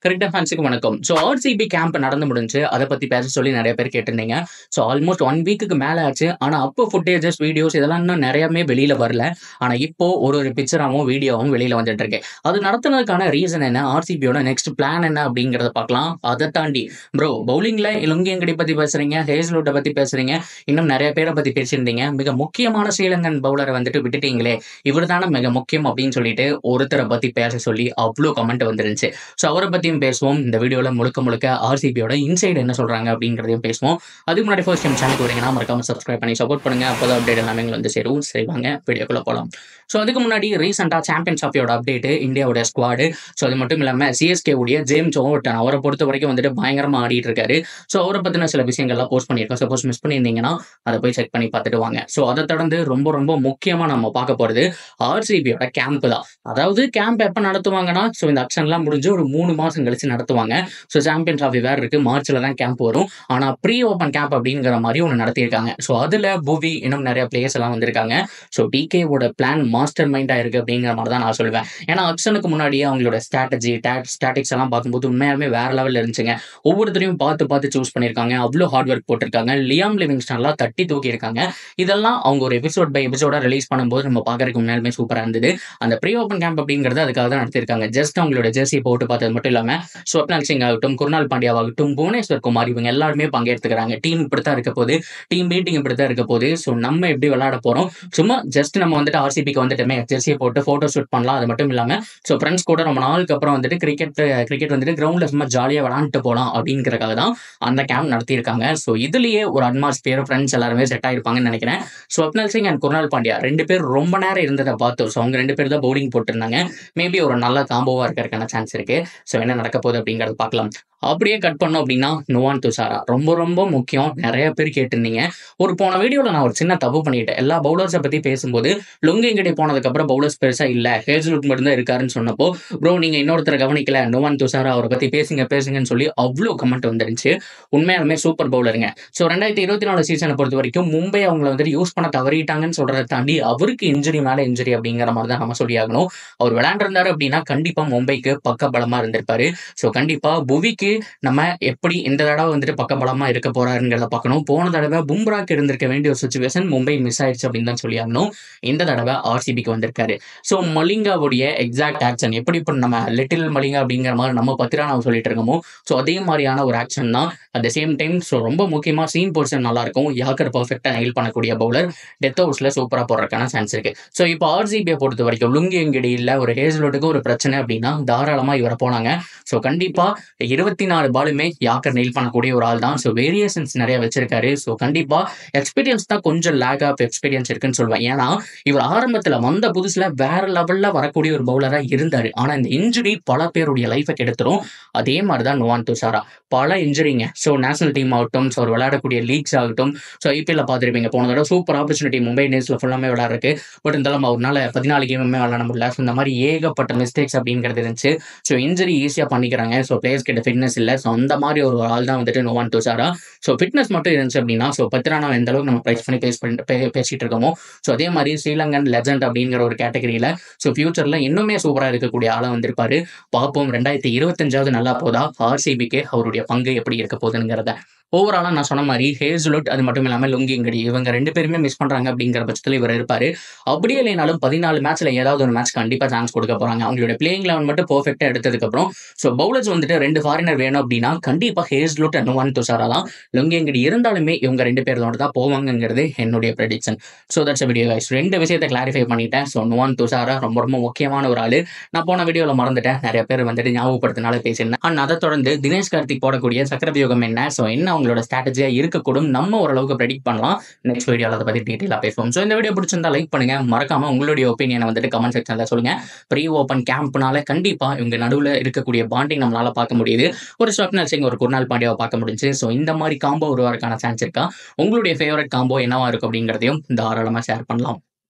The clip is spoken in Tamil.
கிரிக்கெட் ஃபேன்ஸுக்கு வணக்கம். ஆர்சிபி கேம்ப் நடந்து முடிஞ்சு. அத பத்தி பேச சொல்லி நெறைய பேர் கேட்டிருந்தீங்க. ஆல்மோஸ்ட் 1 வீக்குக்கு மேல ஆச்சு. ஆனா அப்போ ஃபுட்டேஜஸ், வீடியோஸ் இதெல்லாம் இன்னும் நெறையாமே வெளியில வரல. ஆனா இப்போ ஒரு பிக்சராவும், வீடியோவும் வெளியில வந்துட்டு இருக்கு. அது நடத்துனதுக்கான ரீசன் என்ன? ஆர்சிபியோட நெக்ஸ்ட் பிளான் என்ன? அப்படிங்கிறத பார்க்கலாம். அத தாண்டி பவுலிங்ல இலங்கையங்கடி பத்தி பேசுறீங்க, ஹேஸ்லுட்ட பத்தி பேசுறீங்க. இன்னும் நெறைய பேர பத்தி பேசியிருந்தீங்க. மிக முக்கியமான ஸ்ரீலங்கன் பவுலர வந்துட்டு விட்டுட்டீங்களே, இவரு தான மிக முக்கியம் அப்படின்னு சொல்லிட்டு ஒருத்தர பத்தி பேச சொல்லி அவ்ளோ கமெண்ட் வந்துருந்துச்சு. அவர பத்தியும் பேசுவோம். இந்த வீடியோல முழுக்க முழுக்க ஆர்சிபியோட இன்சைட் என்ன சொல்றாங்க அப்படிங்கிறதையும் பேசுவோம். அதுக்கு முன்னாடி ஃபர்ஸ்ட் டைம் சேனலுக்கு வரீங்கன்னா மறக்காம சப்ஸ்கிரைப் பண்ணி சப்போர்ட் பண்ணுங்க. அப்பதான் அப்டேட் எல்லாமே எங்களுக்கு வந்து சேரும். சரி வாங்க வீடியோக்குள்ள போலாம். அதுக்கு முன்னாடி ரீசெண்டா சாம்பியன்ஸ் ட்ராஃபியோட அப்டேட், இந்தியாவோட ஸ்குவாடு. அது மட்டும் இல்லாம சிஎஸ்கே உடைய ஜேம்ஸ் ஓவர்டன் அவரை பொறுத்த வரைக்கும் வந்துட்டு பயங்கரமா ஆடிட்டு இருக்காரு. அவரை பத்தின சில விஷயங்கள்லாம் போஸ்ட் பண்ணியிருக்கோம். சப்போஸ் மிஸ் பண்ணியிருந்தீங்கன்னா அதை போய் செக் பண்ணி பார்த்துட்டு வாங்க. அதை தொடர்ந்து ரொம்ப ரொம்ப முக்கியமா நம்ம பார்க்க போறது ஆர்சிபியோட கேம்ப் தான். அதாவது கேம்ப் எப்ப நடத்துவாங்கன்னா இந்த ஆக்ஷன்லாம் முடிஞ்சு ஒரு 3 மாசம் கழிச்சு நடத்துவாங்க. சாம்பியன் ட்ராஃபி வேற இருக்கு. மார்ச்ல தான் கேம்ப் வரும். ஆனா ப்ரீ ஓபன் கேம்ப் அப்படிங்கிற மாதிரி ஒன்று நடத்தியிருக்காங்க. அதுல புவி இன்னும் நிறைய பிளேயர்ஸ் எல்லாம் வந்திருக்காங்க. டிகேவோட பிளான் மாஸ்டர் மைண்டா இருக்கு அப்படிங்கிற மாதிரி தான் நான் சொல்லுவேன். ஏன்னா ஆக்ஷனுக்கு முன்னாடியே அவங்களோட ஸ்டாட்டிக்ஸ் எல்லாம் பார்க்கும்போது உண்மையாலுமே வேற லெவல்ல இருந்துச்சுங்க. ஒவ்வொருத்தரையும் பார்த்து பார்த்து சூஸ் பண்ணியிருக்காங்க. அவ்வளோ ஹார்ட் ஒர்க் போட்டிருக்காங்க. லியாம் லிவிங்ஸ்டன்லாம் தட்டி தூக்கி இருக்காங்க. இதெல்லாம் அவங்க ஒரு எபிசோட் பை எபிசோட ரிலீஸ் பண்ணும்போது நம்ம பார்க்கறதுக்கு உண்மையாலுமே சூப்பரா இருந்தது. அந்த ப்ரீ ஓபன் கேம்ப் அப்படிங்கிறது அதுக்காக தான் நடத்திருக்காங்க. ஜஸ்ட் அவங்களோட ஜெர்சி போட்டு பார்த்தது மட்டும் இல்லாம ஸ்வப்னல் சிங் ஆகட்டும், குர்னால் பாண்டியாவாகட்டும், புவனேஸ்வர் குமார் இவங்க எல்லாருமே பங்கேற்றுக்கிறாங்க. டீம் இப்படித்தான் இருக்க போது, டீம் மீட்டிங் இப்படித்தான் இருக்க போது. நம்ம எப்படி விளையாட போறோம், சும்மா ஜஸ்ட் நம்ம வந்துட்டு ஆர்சிபிக்கு வந்துட்டுமே ஜெர்சியை போட்டு போட்டோ ஷூட் பண்ணலாம். அது மட்டும் இல்லாம ஃப்ரெண்ட்ஸ் கூட ரொம்ப நாளுக்கு அப்புறம் வந்துட்டு கிரிக்கெட் வந்துட்டு கிரவுண்ட்ல சும்மா ஜாலியா விளையாண்டுட்டு போலாம் அப்படிங்கிறதுக்காக தான் அந்த கேம்ப் நடத்தியிருக்காங்க. இதுலயே ஒரு அட்மாஸ்பியர் ஃப்ரெண்ட்ஸ் எல்லாருமே செட் ஆயிருப்பாங்கன்னு நினைக்கிறேன். ஸ்வப்னல் சிங் அண்ட் குர்னால் பாண்டியா 2 பேர் ரொம்ப நேரம் இருந்ததை பார்த்தோம். அவங்க 2 பேர் தான் பவுலிங் போட்டிருந்தாங்க. மேபி ஒரு நல்ல காம்போவா இருக்கிறதுக்கான சான்ஸ் இருக்கு. என்ன நடக்க போகுது அப்படிங்கறது பார்க்கலாம். அப்படியே கட் பண்ணோம் அப்படின்னா நுவான் துஷாரா ரொம்ப ரொம்ப முக்கியம். நிறைய பேர் கேட்டிருந்தீங்க. போன வீடியோல நான் ஒரு சின்ன தப்பு பண்ணிட்டேன். எல்லா பவுலர்ஸை பத்தி பேசும்போது லுங்கெங்கடி போனதுக்கு அப்புறம் பவுலர்ஸ் பெருசா இல்ல, ஹேஸ்லுட் மட்டும் தான் இருக்காருன்னு சொன்னப்போ நீங்க இன்னொருத்தரை கவனிக்கல, நுவான் துஷாரா அவரை பத்தி பேசுங்கன்னு சொல்லி அவ்வளோ கமெண்ட் வந்துருந்துச்சு. உண்மையாலுமே சூப்பர் பவுலருங்க. 2024 சீசனை பொறுத்த வரைக்கும் மும்பை அவங்களை வந்துட்டு யூஸ் பண்ண தவறிட்டாங்கன்னு சொல்றதை தாண்டி அவருக்கு இன்ஜுரி மேல இன்ஜுரி அப்படிங்கிற மாதிரி தான் நம்ம சொல்லி ஆகணும். அவர் விளையாண்டிருந்தாரு அப்படின்னா கண்டிப்பா மும்பைக்கு பக்க பலமா இருந்திருப்பாரு. கண்டிப்பா புவிக்கு நம்ம எப்படி இந்த தடவை வந்துட்டு பக்கபலமா இருக்க போறாருங்கிறத பார்க்கணும். போன தடவை பும்ராக்கு இருந்திருக்க வேண்டிய ஒரு சிச்சுவேஷன் மும்பை மிஸ் ஆயிடுச்சு அப்படின்னு தான் சொல்லி ஆகணும். இந்த தடவை ஆர்சிபிக்கு வந்திருக்காரு. மலிங்காவுடைய எக்ஸாக்ட் ஆக்ஷன் எப்படி இப்போ நம்ம லிட்டில் மலிங்கா அப்படிங்கிற மாதிரி நம்ம பத்திரா நம்ம சொல்லிட்டு இருக்கோமோ அதே மாதிரியான ஒரு ஆக்ஷன் தான். அட் த சேம் டைம் ரொம்ப முக்கியமா சீம் பொசிஷன் நல்லா இருக்கும். யாக்கர் பர்ஃபெக்டா நெயில் பண்ணக்கூடிய பவுலர். டெத் ஹவுஸ்ல சூப்பரா போடுறதுக்கான சான்ஸ் இருக்கு. இப்போ ஆர்சிபியை பொறுத்த வரைக்கும் லுங்கெங்கடி இல்ல ஒரு ஹேஸ்லுட்டுக்கு ஒரு பிரச்சனை அப்படின்னா தாராளமா இவரை போனாங்க. கண்டிப்பா 24 பாலுமே யாக்கர் நெயில் பண்ணக்கூடிய ஒரு ஆள் தான். வேரியேஷன்ஸ் நிறைய வச்சிருக்காரு. கண்டிப்பா எக்ஸ்பீரியன்ஸ் தான் கொஞ்சம் லேக் ஆஃப் எக்ஸ்பீரியன்ஸ் இருக்குன்னு சொல்லுவேன். ஏன்னா இவர் ஆரம்பத்துல வந்த புதுசுல வேற லெவல்ல வரக்கூடிய ஒரு பவுலரா இருந்தாரு. ஆனா இந்த இன்ஜுரி பல பேருடைய லைஃபை கெடுத்துரும். அதே மாதிரிதான் நுவான் துஷாரா பல இன்ஜுரிங்க. நேஷனல் டீம் ஆகட்டும், அவர் விளையாடக்கூடிய லீக்ஸ் ஆகட்டும், ஐபிஎல்ல பார்த்துருப்பீங்க. போன தடவை சூப்பர் ஆப்பர்ச்சுனிட்டி மும்பை இந்தியன்ஸ்ல ஃபுல்லாமே விளையாடுறதுக்கு. பட் இருந்தாலும் அவரால் 14 கேமுமே விளையாட முடியல. இந்த மாதிரி ஏகப்பட்ட மிஸ்டேக்ஸ் அப்படிங்கிறது இருந்துச்சு. இன்ஜுரி ஈஸியா பண்ணிக்கிறாங்க. பிளேயர்ஸ் கிட்ட ஃபிட்னஸ் இல்ல. அந்த மாதிரி ஒரு ஆள் தான் வந்துட்டு நுவான் துஷாரா. ஃபிட்னஸ் மட்டும் இருந்துச்சு அப்படின்னா பத்திரா நம்ம எந்த அளவுக்கு நம்ம பிரைஸ் பண்ணி பேசிட்டு இருக்கோமோ அதே மாதிரி ஸ்ரீலங்கன் லெஜண்ட் அப்படிங்கிற ஒரு கேட்டகரியில ஃபியூச்சர்ல இன்னுமே சூப்பரா இருக்கக்கூடிய ஆளா வந்திருப்பாரு. பார்ப்போம் 2025 நல்லா போதா, ஆர்சிபிக்கு அவருடைய பங்கு எப்படி இருக்க போகுதுங்கிறத. ஓவராலா நான் சொன்ன மாதிரி ஹேஸ்லுட் அது மட்டும் இல்லாம லுங்கெங்கடி இவங்க 2 பேருமே மிஸ் பண்றாங்க அப்படிங்கிற பட்சத்தில் இவர் இருப்பாரு. அப்படியே இல்லைனாலும் 14 மேட்ச்ல ஏதாவது ஒரு மேட்ச் கண்டிப்பா சான்ஸ் கொடுக்க போறாங்க. அவங்களோட பிளேயிங் லெவன் மட்டும் பெர்ஃபெக்ட்டா எடுத்ததுக்கு அப்புறம் பவுலர்ஸ் வந்துட்டு 2 ஃபாரினர் வேணும் அப்படின்னா கண்டிப்பா ஹேஸ்லுட் அண்ட் நுவான் துஷாரா தான். லுங்கெங்கடி இருந்தாலுமே இவங்க 2 பேரோட தான் போவாங்கிறது என்னுடைய ப்ரெடிக்ஷன். That's video guys. 2 விஷயத்தை கிளாரிஃபை பண்ணிட்டேன். நுவான் துஷாரா ரொம்ப ரொம்ப முக்கியமான ஒரு ஆளு. நான் போன வீடியோல மறந்துட்டேன். நிறைய பேர் வந்துட்டு ஞாபகப்படுத்தினால பேசியிருந்தேன். அண்ட் அதை தொடர்ந்து தினேஷ் கார்த்திக் போடக்கூடிய சக்கரவியூகம் என்ன, என்ன அவங்களோட ஸ்ட்ராட்டஜியா இருக்கக்கூடும், நம்ம ஓரளவுக்கு ப்ரெடிக்ட் பண்ணலாம். நெக்ஸ்ட் வீடியோல அதை பத்தி டீடைலா பேசுவோம். இந்த வீடியோ பிடிச்சிருந்தா லைக் பண்ணுங்க. மறக்காம உங்களுடைய ஒப்பீனியனை வந்துட்டு கமெண்ட் செக்ஷன்ல சொல்லுங்க. ப்ரீ ஓபன் கேம்ப்னால கண்டிப்பா இவங்க நடுவில் இருக்கக்கூடிய பாண்டிங் நம்மளால பார்க்க முடியுது. ஒரு ஸ்வப்னல் சிங் ஒரு குர்னால் பாண்டியாவை பார்க்க முடிஞ்சு. இந்த மாதிரி காம்போ உருவாக்கான சான்ஸ் இருக்கா? உங்களுடைய ஃபேவரட் காம்போ என்னவா இருக்கும் அப்படிங்கிறதையும் தாராளமா ஷேர் பண்ணலாம்.